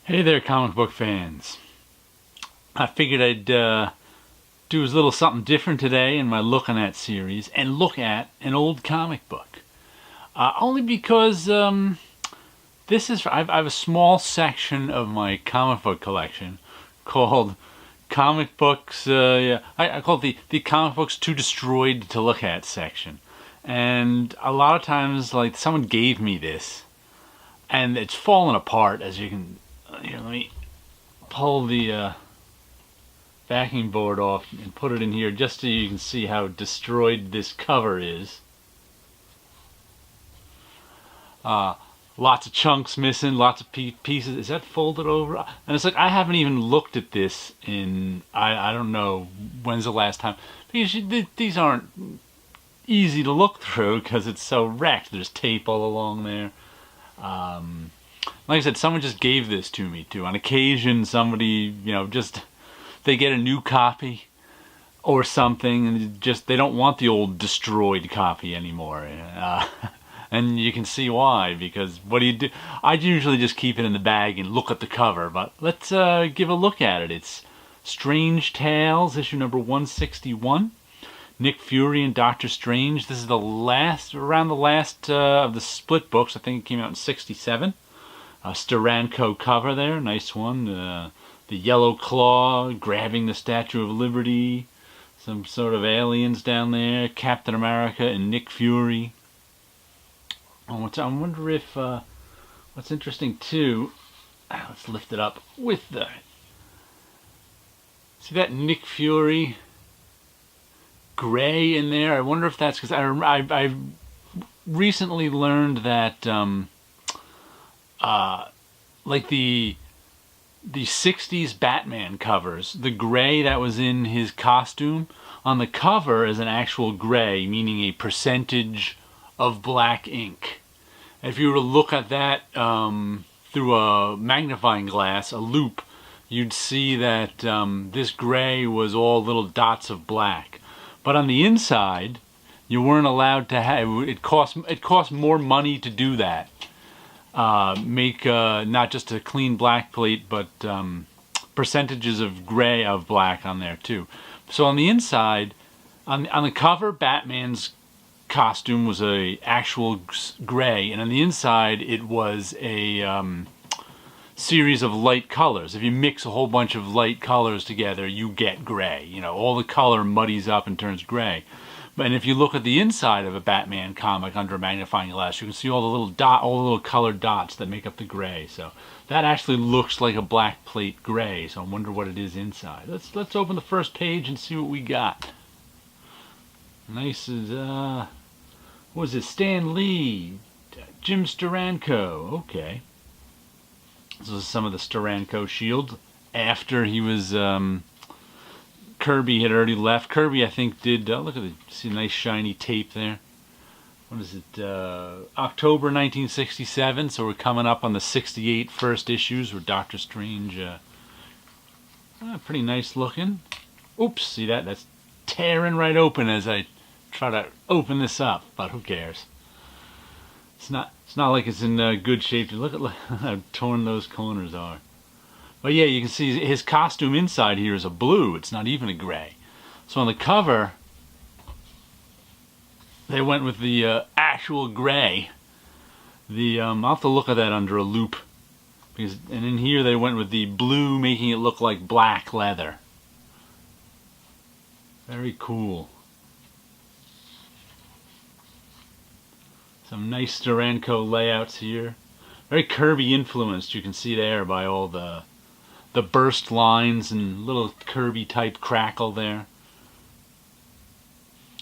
Hey there, comic book fans. I figured I'd do a little something different today in my Look on That series and look at an old comic book. Only because I have a small section of my comic book collection called Comic Books. I call it the Comic Books Too Destroyed to Look At section. And a lot of times, like, someone gave me this, and it's fallen apart, as you can. Here, let me pull the backing board off and put it in here just so you can see how destroyed this cover is. Lots of chunks missing, lots of pieces. Is that folded over? And it's like, I haven't even looked at this in, I don't know, when's the last time. Because these aren't easy to look through because it's so wrecked. There's tape all along there. Like I said, someone just gave this to me too. On occasion, somebody, they get a new copy or something, and they don't want the old destroyed copy anymore. And you can see why, because what do you do? I usually just keep it in the bag and look at the cover, but let's give a look at it. It's Strange Tales, issue number 161. Nick Fury and Doctor Strange. This is around the last of the split books. I think it came out in '67. Steranko cover there, nice one. The yellow claw grabbing the Statue of Liberty. Some sort of aliens down there. Captain America and Nick Fury. I wonder if what's interesting too. Let's lift it up with the. See that Nick Fury gray in there? I wonder if that's because I recently learned that like the 60s Batman covers, the gray that was in his costume on the cover is an actual gray, meaning a percentage of black ink. If you were to look at that through a magnifying glass, a loupe, you'd see that this gray was all little dots of black. But on the inside, you weren't allowed to have it. Cost more money to do that. Make not just a clean black plate, but percentages of gray of black on there too. So on the inside, on the cover, Batman's costume was a actual gray, and on the inside it was a series of light colors. If you mix a whole bunch of light colors together, you get gray. All the color muddies up and turns gray. And if you look at the inside of a Batman comic under a magnifying glass, you can see all the little colored dots that make up the gray. So that actually looks like a black plate gray. So I wonder what it is inside. Let's open the first page and see what we got. Nice as what was it? Stan Lee, Jim Steranko. Okay. This is some of the Steranko Shield after he was. Kirby had already left. Kirby, I think, did. Look at see nice shiny tape there. What is it? October 1967. So we're coming up on the 68 first issues where Doctor Strange. Pretty nice looking. Oops, see that? That's tearing right open as I try to open this up. But who cares? It's not like it's in good shape. Look at how torn those corners are. But yeah, you can see his costume inside here is a blue. It's not even a gray. So on the cover, they went with the actual gray. I'll have to look at that under a loupe. And in here they went with the blue, making it look like black leather. Very cool. Some nice Steranko layouts here. Very Kirby influenced, you can see there by all the burst lines and little Kirby type crackle there.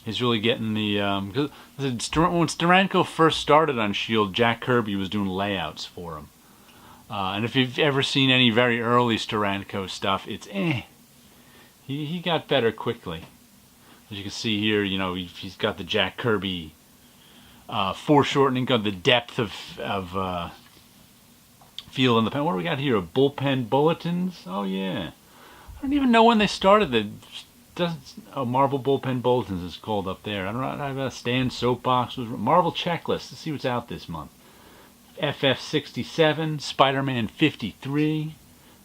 He's really getting the because when Steranko first started on S.H.I.E.L.D., Jack Kirby was doing layouts for him. And if you've ever seen any very early Steranko stuff, it's he got better quickly. As you can see here, he's got the Jack Kirby foreshortening of the depth of feel in the pen. What do we got here? Bullpen bulletins? Oh yeah. I don't even know when they started the Marvel Bullpen Bulletins is called up there. I don't know. I have a Stan Soapbox. Marvel Checklist. Let's see what's out this month. FF67, Spider-Man 53,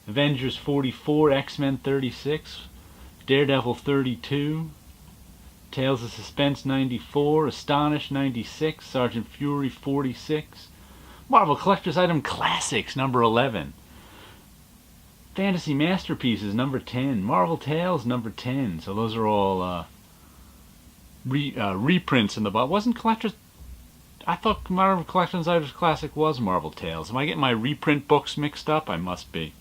Avengers 44, X-Men 36, Daredevil 32, Tales of Suspense 94, Astonish 96, Sergeant Fury 46, Marvel Collector's Item Classics number 11, Fantasy Masterpieces number 10, Marvel Tales number 10. So those are all reprints in the box. Wasn't Collector's... I thought Marvel Collector's Items Classic was Marvel Tales. Am I getting my reprint books mixed up? I must be.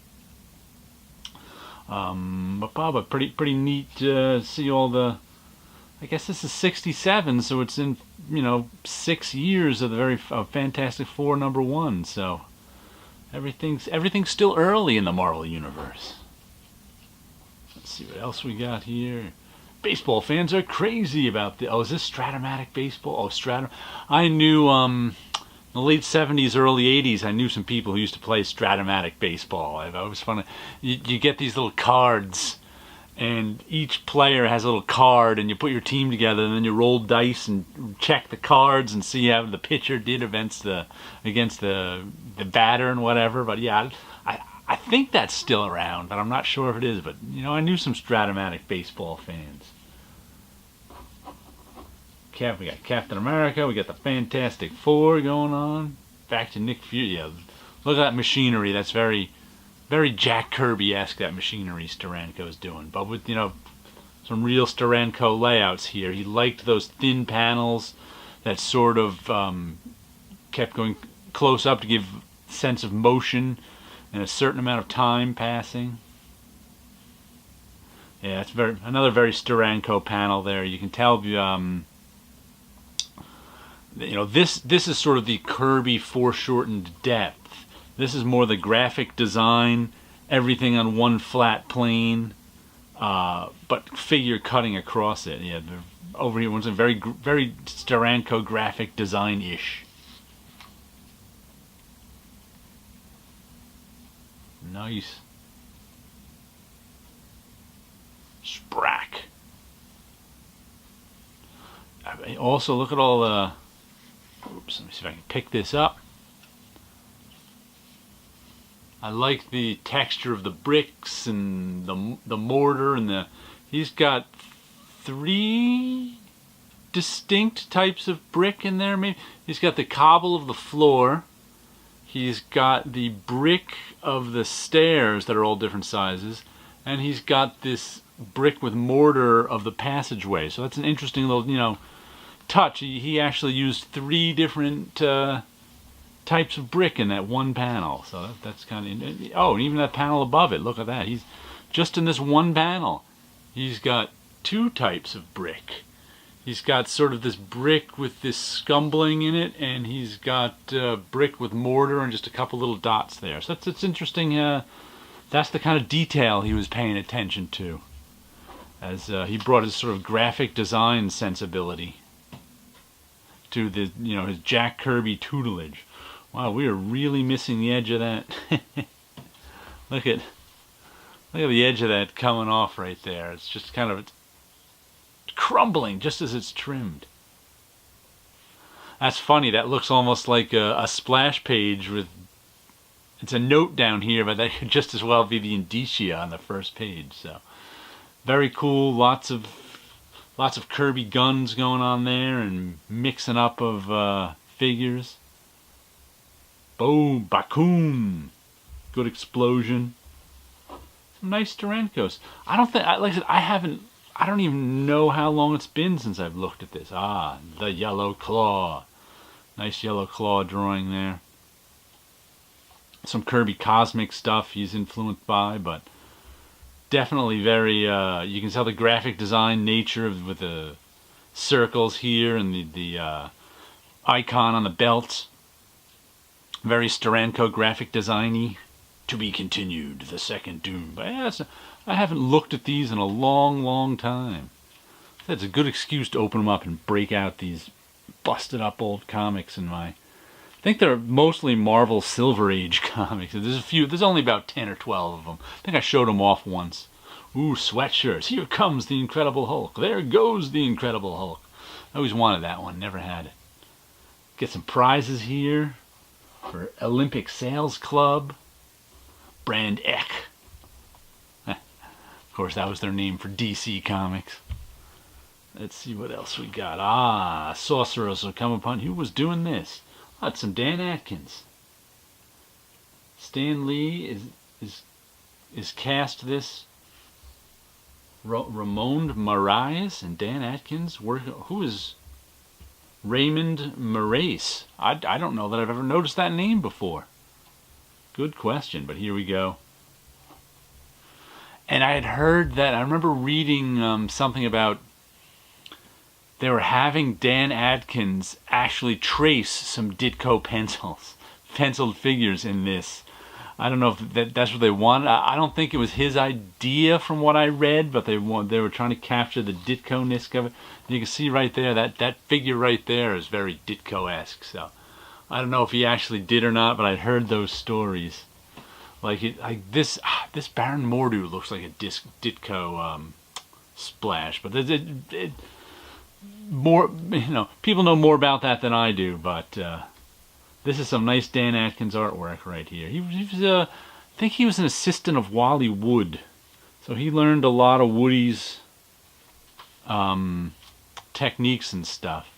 But pretty neat to see all the... I guess this is 67, so it's in, 6 years of the Fantastic Four number 1. So everything's still early in the Marvel Universe. Let's see what else we got here. Baseball fans are crazy about the... Oh, is this Stratomatic baseball? Oh, I knew, in the late 70s, early 80s, I knew some people who used to play Stratomatic baseball. It was fun. You get these little cards, and each player has a little card, and you put your team together, and then you roll dice and check the cards and see how the pitcher did against the batter and whatever. But yeah, I think that's still around, but I'm not sure if it is. But, I knew some Stratomatic baseball fans. We got Captain America. We got the Fantastic Four going on. Back to Nick Fury. Yeah, look at that machinery. That's very, very Jack Kirby-esque, that machinery Steranko's doing. But with, some real Steranko layouts here. He liked those thin panels that sort of kept going close up to give sense of motion and a certain amount of time passing. Yeah, it's another very Steranko panel there. You can tell, this is sort of the Kirby foreshortened depth. This is more the graphic design, everything on one flat plane, but figure cutting across it. Yeah, over here, one's a very Steranko graphic design-ish. Nice. Sprack. Also, look at all the... Oops, let me see if I can pick this up. I like the texture of the bricks and the mortar and he's got 3 distinct types of brick in there. Maybe he's got the cobble of the floor. He's got the brick of the stairs that are all different sizes, and he's got this brick with mortar of the passageway. So that's an interesting little, touch. He actually used 3 different types of brick in that one panel. So that's kind of... Oh, and even that panel above it, look at that. He's just in this one panel, he's got 2 types of brick. He's got sort of this brick with this scumbling in it, and he's got brick with mortar and just a couple little dots there. So it's interesting. That's the kind of detail he was paying attention to, as he brought his sort of graphic design sensibility to the, his Jack Kirby tutelage. Wow, we are really missing the edge of that. Look at the edge of that coming off right there. It's just kind of crumbling just as it's trimmed. That's funny. That looks almost like a splash page with... It's a note down here, but that could just as well be the indicia on the first page. So, very cool. Lots of Kirby guns going on there, and mixing up of figures. Boom, Bakun. Good explosion. Some nice Sterankos. I don't think, like I said, I don't even know how long it's been since I've looked at this. Ah, the Yellow Claw. Nice Yellow Claw drawing there. Some Kirby Cosmic stuff he's influenced by, but definitely very, you can tell the graphic design nature with the circles here and the icon on the belt. Very Steranko graphic design-y. To be continued, the second Doom. But yeah, I haven't looked at these in a long time. That's a good excuse to open them up and break out these busted up old comics in my... I think they're mostly Marvel Silver Age comics. There's only about 10 or 12 of them. I think I showed them off once. Ooh, sweatshirts. Here comes the Incredible Hulk. There goes the Incredible Hulk. I always wanted that one, never had it. Get some prizes here. for Olympic Sales Club, Brand Echh. Of course, that was their name for DC Comics. Let's see what else we got. Ah, Sorcerers Will Come Upon. Who was doing this? Oh, it's some Dan Atkins. Stan Lee is cast this. Ramon Moraes and Dan Atkins. Who is Raymond Moraes? I don't know that I've ever noticed that name before. Good question, but here we go. And I had heard that, I remember reading something about they were having Dan Atkins actually trace some Ditko penciled figures in this. I don't know if that's what they wanted. I don't think it was his idea from what I read, but they were trying to capture the Ditko-ness of it. And you can see right there, that figure right there is very Ditko-esque. So I don't know if he actually did or not, but I heard those stories. Like this Baron Mordo looks like a Ditko splash, but more, people know more about that than I do. But this is some nice Dan Atkins artwork right here. He was I think he was an assistant of Wally Wood, so he learned a lot of Woody's techniques and stuff.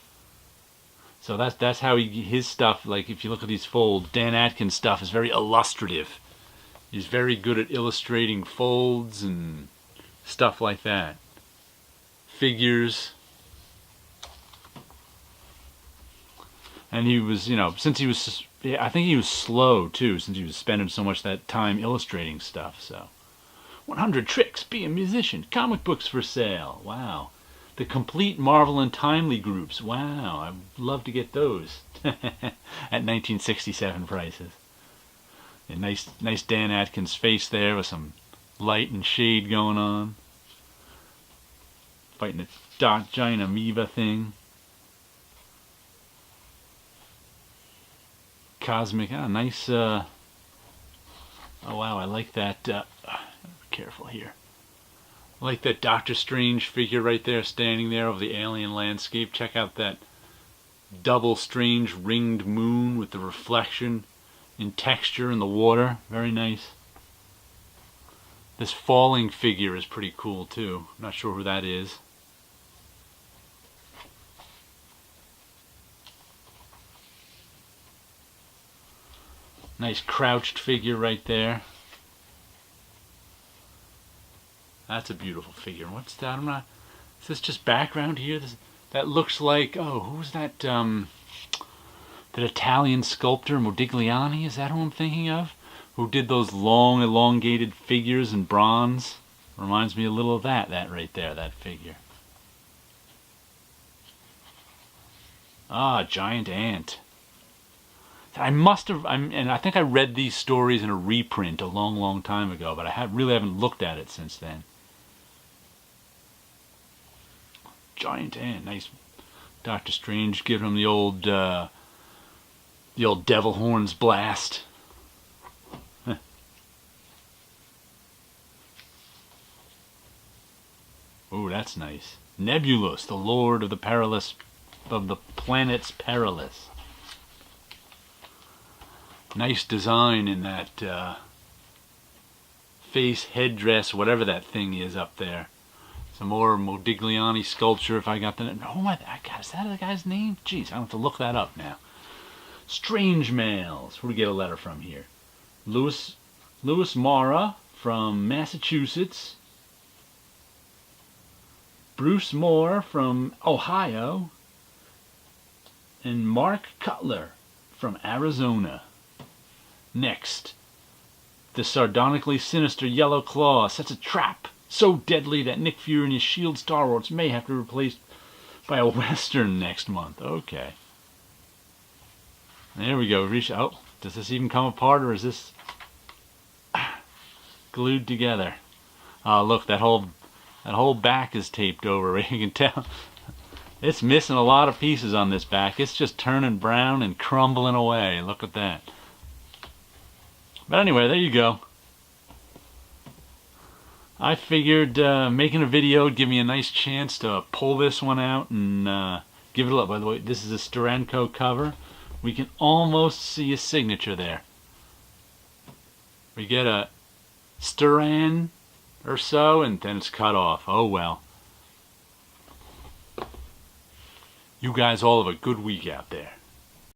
So that's how his stuff. Like if you look at these folds, Dan Atkins stuff is very illustrative. He's very good at illustrating folds and stuff like that. Figures. And he was, since he was, I think he was slow too, since he was spending so much that time illustrating stuff. So, 100 Tricks, Be a Musician, comic books for sale. Wow. The complete Marvel and Timely groups. Wow, I'd love to get those at 1967 prices. A nice Dan Atkins face there with some light and shade going on. Fighting a giant amoeba thing. Cosmic, nice, oh wow, I like that, be careful here. I like that Doctor Strange figure right there, standing there over the alien landscape. Check out that double strange ringed moon with the reflection in texture in the water. Very nice. This falling figure is pretty cool too. I'm not sure who that is. Nice crouched figure right there. That's a beautiful figure. What's that? Is this just background here? That looks like, who's that? That Italian sculptor Modigliani? Is that who I'm thinking of? Who did those long, elongated figures in bronze? Reminds me a little of that right there, that figure. Ah, giant ant. And I think I read these stories in a reprint a long time ago, but I really haven't looked at it since then. Giant ant, nice. Doctor Strange giving him the old devil horns blast. Oh, that's nice. Nebulous, the Lord of the Planets Perilous. Nice design in that face headdress, whatever that thing is up there. Some more Modigliani sculpture, if I got the name. Oh my God, is that the guy's name? Jeez, I have to look that up now. Strange Mails. Who do we get a letter from here? Louis Mara from Massachusetts. Bruce Moore from Ohio. And Mark Cutler from Arizona. Next, the sardonically sinister Yellow Claw sets a trap so deadly that Nick Fury and his S.H.I.E.L.D. stalwarts may have to be replaced by a Western next month. Okay. There we go. Does this even come apart, or is this glued together? Look, that whole back is taped over. You can tell it's missing a lot of pieces on this back. It's just turning brown and crumbling away. Look at that. But anyway, there you go. I figured making a video would give me a nice chance to pull this one out and give it a look. By the way, this is a Steranko cover We can almost see a signature there. We get a strand or so, and then it's cut off. Oh well. You guys all have a good week out there.